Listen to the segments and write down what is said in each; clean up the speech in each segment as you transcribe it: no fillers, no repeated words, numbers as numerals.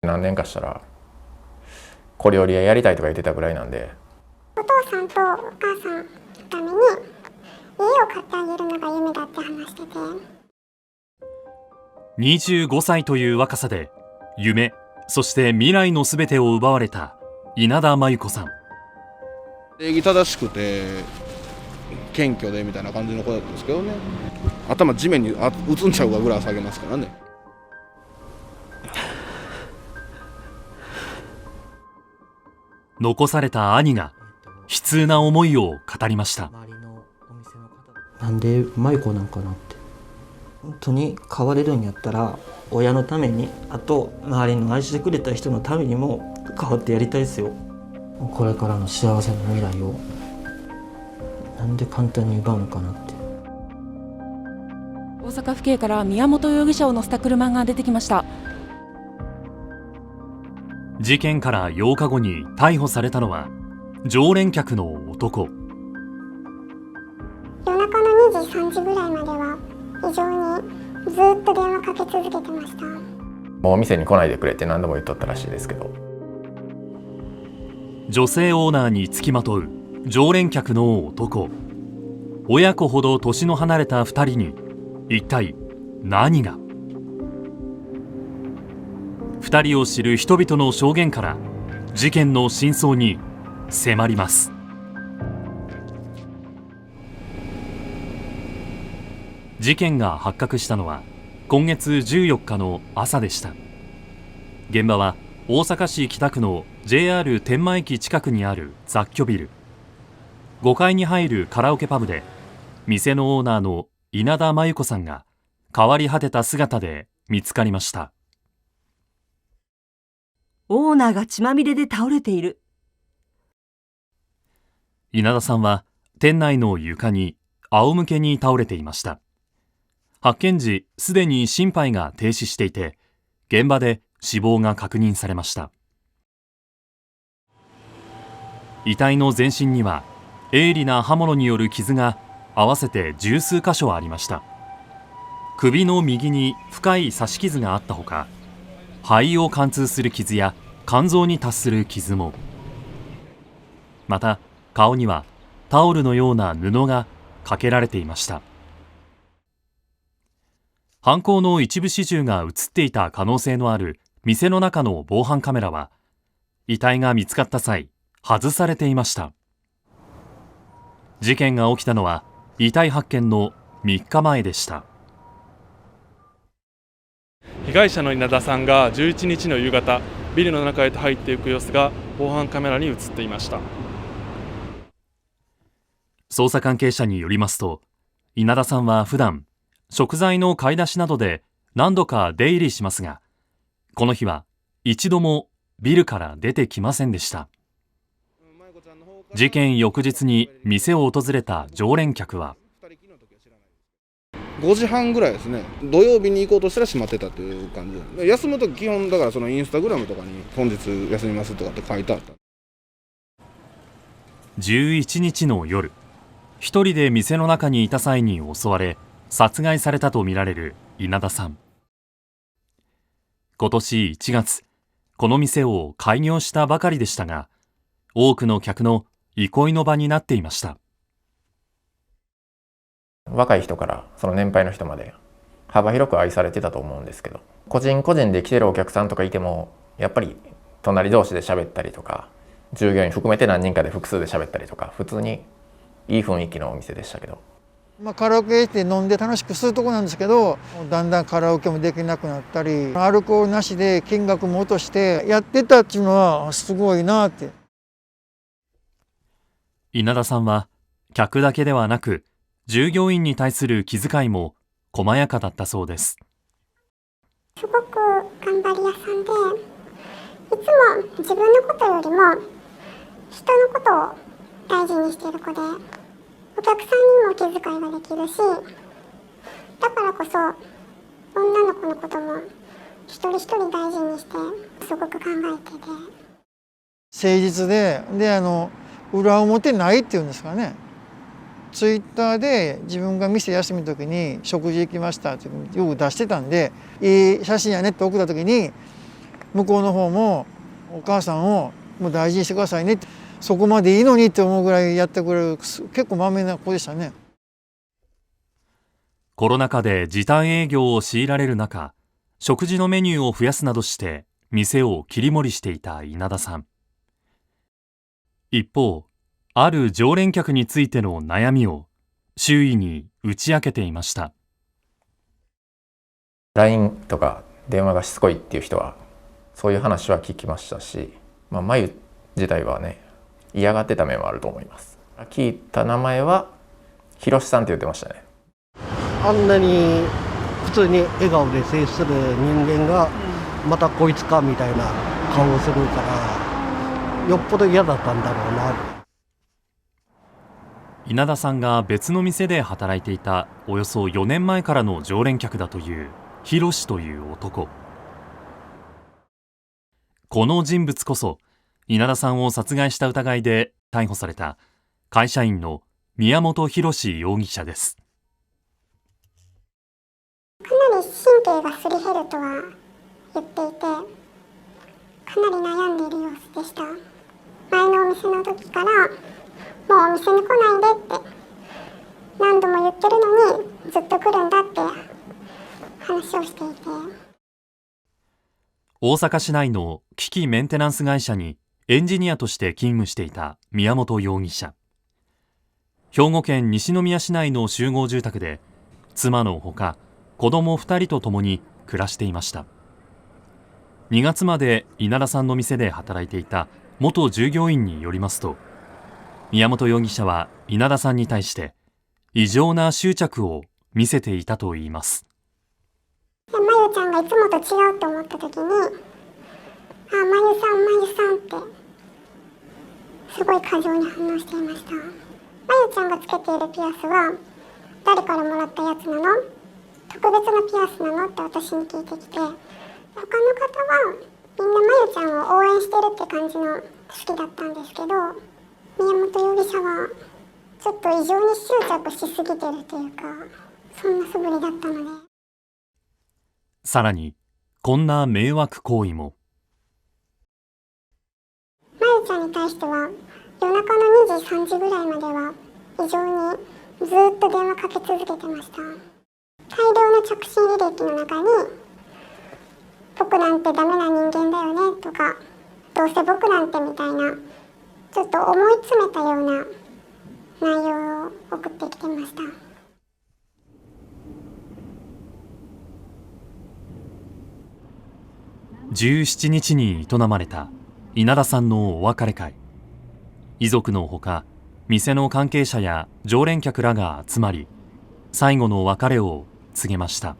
何年かしたら小料理屋やりたいとか言ってたぐらいなんで、お父さんとお母さんのために家を買ってあげるのが夢だって話してて、25歳という若さで夢、そして未来のすべてを奪われた稲田真由子さん。礼儀正しくて謙虚でみたいな感じの子だったんですけどね、頭地面に打つんちゃうかぐらい下げますからね。残された兄が悲痛な思いを語りました。なんで真由子なんかなって、本当に変われるんやったら親のために、あと周りの愛してくれた人のためにも変わってやりたいですよ。これからの幸せな未来をなんで簡単に奪うのかなって。大阪府警から宮本容疑者を乗せた車が出てきました。事件から8日後に逮捕されたのは常連客の男。夜中の2時3時ぐらいまでは非常にずっと電話かけ続けてました。もう店に来ないでくれって何度も言っとったらしいですけど、女性オーナーにつきまとう常連客の男。親子ほど年の離れた2人に一体何が。2人を知る人々の証言から事件の真相に迫ります。事件が発覚したのは今月14日の朝でした。現場は大阪市北区の JR 天満駅近くにある雑居ビル。5階に入るカラオケパブで店のオーナーの稲田真由子さんが変わり果てた姿で見つかりました。オーナーが血まみれで倒れている。稲田さんは店内の床に仰向けに倒れていました。発見時すでに心肺が停止していて、現場で死亡が確認されました。遺体の全身には鋭利な刃物による傷が合わせて十数箇所ありました。首の右に深い刺し傷があったほか、肺を貫通する傷や肝臓に達する傷も。また顔にはタオルのような布がかけられていました。犯行の一部始終が映っていた可能性のある店の中の防犯カメラは、遺体が見つかった際外されていました。事件が起きたのは遺体発見の3日前でした。被害者の稲田さんが11日の夕方、ビルの中へと入っていく様子が防犯カメラに映っていました。捜査関係者によりますと、稲田さんは普段食材の買い出しなどで何度か出入りしますが、この日は一度もビルから出てきませんでした。事件翌日に店を訪れた常連客は、5時半ぐらいですね、土曜日に行こうとしたら閉まってたという感じで、休むとき基本だからそのインスタグラムとかに本日休みますとかって書いてあった。11日の夜、一人で店の中にいた際に襲われ殺害されたとみられる稲田さん。今年1月、この店を開業したばかりでしたが、多くの客の憩いの場になっていました。若い人からその年配の人まで幅広く愛されてたと思うんですけど、個人個人で来てるお客さんとかいても、やっぱり隣同士で喋ったりとか、従業員含めて何人かで複数で喋ったりとか、普通にいい雰囲気のお店でしたけど、カラオケ行って飲んで楽しくするとこなんですけど、だんだんカラオケもできなくなったり、アルコールなしで金額も落としてやってたっていうのはすごいなって。稲田さんは客だけではなく従業員に対する気遣いも細やかだったそうです。すごく頑張り屋さんで、いつも自分のことよりも人のことを大事にしている子で、お客さんにも気遣いができるし、だからこそ女の子のことも一人一人大事にしてすごく考えてて、誠実で、裏表ないっていうんですかね。ツイッターで自分が店休みの時に食事行きましたってよく出してたんで、いい写真やねって送った時に向こうの方もお母さんをもう大事にしてくださいねって、そこまでいいのにって思うぐらいやってくれる結構まめな子でしたね。コロナ禍で時短営業を強いられる中、食事のメニューを増やすなどして店を切り盛りしていた稲田さん。一方、ある常連客についての悩みを周囲に打ち明けていました。 LINE とか電話がしつこいっていう人はそういう話は聞きましたし、まゆ自体はね嫌がってた面はあると思います。聞いた名前はひろしさんって言ってましたね。あんなに普通に笑顔で接する人間がまたこいつかみたいな顔をするから、よっぽど嫌だったんだろうな。稲田さんが別の店で働いていたおよそ4年前からの常連客だというひろしという男。この人物こそ稲田さんを殺害した疑いで逮捕された会社員の宮本浩志容疑者です。かなり神経がすり減るとは言っていて、かなり悩んでいる様子でした。前のお店の時からもうお店に来ないでって何度も言ってるのにずっと来るんだって話をしていて、大阪市内の機器メンテナンス会社にエンジニアとして勤務していた宮本容疑者。兵庫県西宮市内の集合住宅で妻のほか子供2人と共に暮らしていました。2月まで稲田さんの店で働いていた元従業員によりますと、宮本容疑者は稲田さんに対して異常な執着を見せていたといいます。まゆちゃんがいつもと違うと思った時に、まゆさんってすごい過剰に反応していました。まゆちゃんがつけているピアスは誰からもらったやつなの？特別なピアスなの？って私に聞いてきて、他の方はみんなまゆちゃんを応援してるって感じの好きだったんですけど、宮本容疑者はちょっと異常に執着しすぎてるというか、そんな素振りだったので。さらにこんな迷惑行為も。まゆちゃんに対しては夜中の2時3時ぐらいまでは異常にずっと電話かけ続けてました。大量の着信履歴の中に僕なんてダメな人間だよねとか、どうせ僕なんてみたいなちょっと思い詰めたような内容を送ってきてました。17日に営まれた稲田さんのお別れ会。遺族のほか店の関係者や常連客らが集まり、最後の別れを告げました。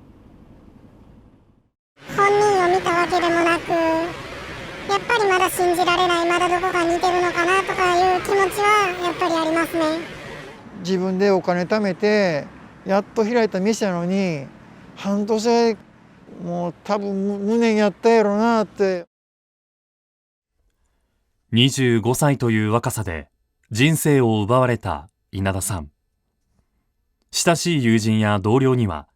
本人を見たわけでもなく、やっぱりまだ信じられない、まだどこか似てるのかなとかいう気持ちはやっぱりありますね。自分でお金貯めてやっと開いた店なのに、半年でもう多分無念やったやろなって。25歳という若さで人生を奪われた稲田さん。親しい友人や同僚には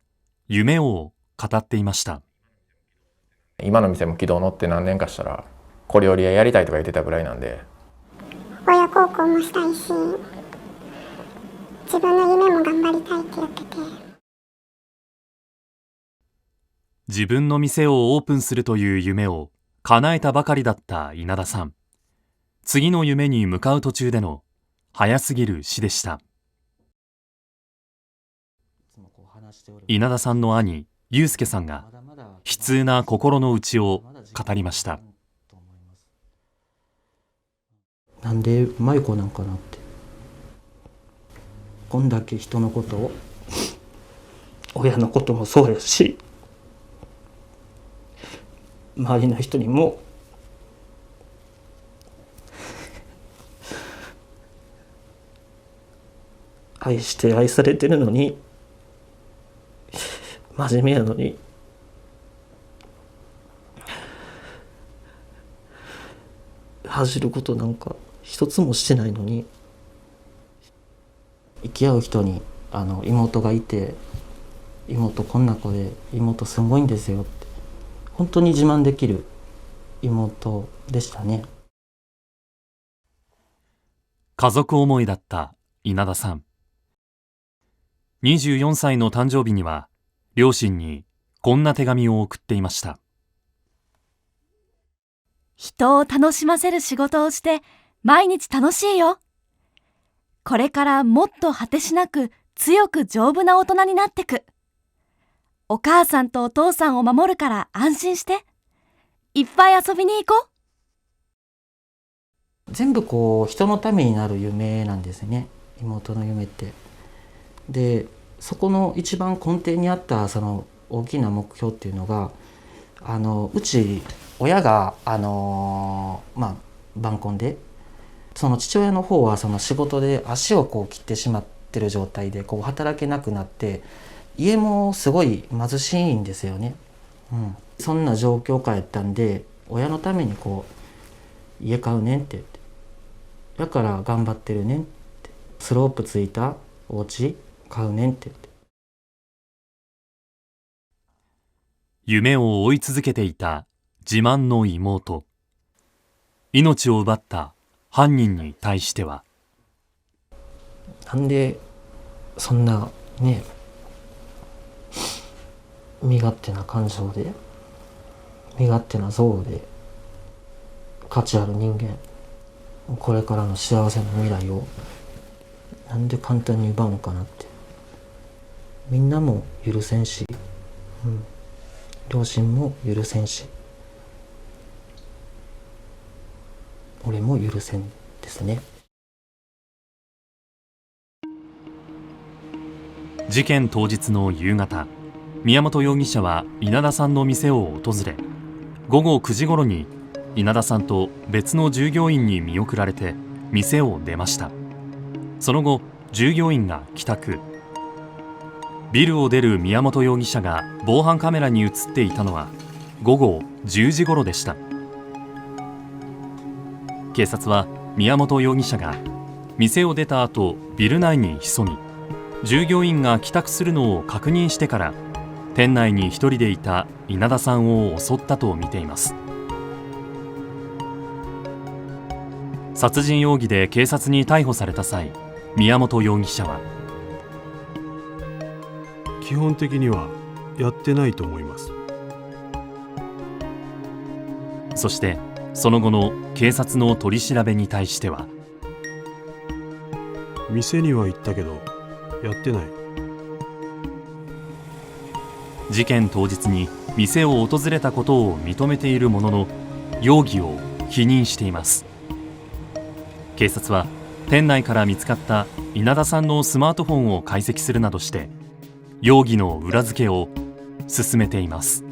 夢を語っていました。今の店も軌道乗って何年かしたら小料理屋やりたいとか言ってたぐらいなんで、親孝行もしたいし、自分の夢も頑張りたいって言ってて。自分の店をオープンするという夢を叶えたばかりだった稲田さん。次の夢に向かう途中での早すぎる死でした。稲田さんの兄祐介さんが悲痛な心の内を語りました。なんで舞子なんかなって、こんだけ人のことを、親のこともそうやし、周りの人にも愛して愛されてるのに、真面目やのに、恥じることなんか一つもしてないのに、生き合う人に妹がいて、妹こんな子で妹すごいんですよって本当に自慢できる妹でしたね。家族思いだった稲田さん。24歳の誕生日には両親にこんな手紙を送っていました。人を楽しませる仕事をして毎日楽しいよ。これからもっと果てしなく強く丈夫な大人になってく。お母さんとお父さんを守るから安心して。いっぱい遊びに行こう。全部人のためになる夢なんですね、妹の夢って。でそこの一番根底にあったその大きな目標っていうのが、うち親が晩婚で、その父親の方はその仕事で足を切ってしまってる状態で働けなくなって、家もすごい貧しいんですよね。そんな状況下やったんで、親のために家買うねんって言って、だから頑張ってるねんって、スロープついたお家買うねんって言って。夢を追い続けていた自慢の妹。命を奪った犯人に対しては、なんでそんなね、身勝手な感情で、身勝手な憎悪で、価値ある人間、これからの幸せな未来をなんで簡単に奪うのかなって。みんなも許せんし、両親も許せんし、俺も許せんですね。事件当日の夕方、宮本容疑者は稲田さんの店を訪れ、午後9時頃に稲田さんと別の従業員に見送られて店を出ました。その後、従業員が帰宅。ビルを出る宮本容疑者が防犯カメラに映っていたのは午後10時頃でした。警察は宮本容疑者が店を出た後、ビル内に潜み、従業員が帰宅するのを確認してから店内に一人でいた稲田さんを襲ったとみています。殺人容疑で警察に逮捕された際、宮本容疑者は、基本的にはやってないと思います。そしてその後の警察の取り調べに対しては、店には行ったけどやってない。事件当日に店を訪れたことを認めているものの、容疑を否認しています。警察は店内から見つかった稲田さんのスマートフォンを解析するなどして容疑の裏付けを進めています。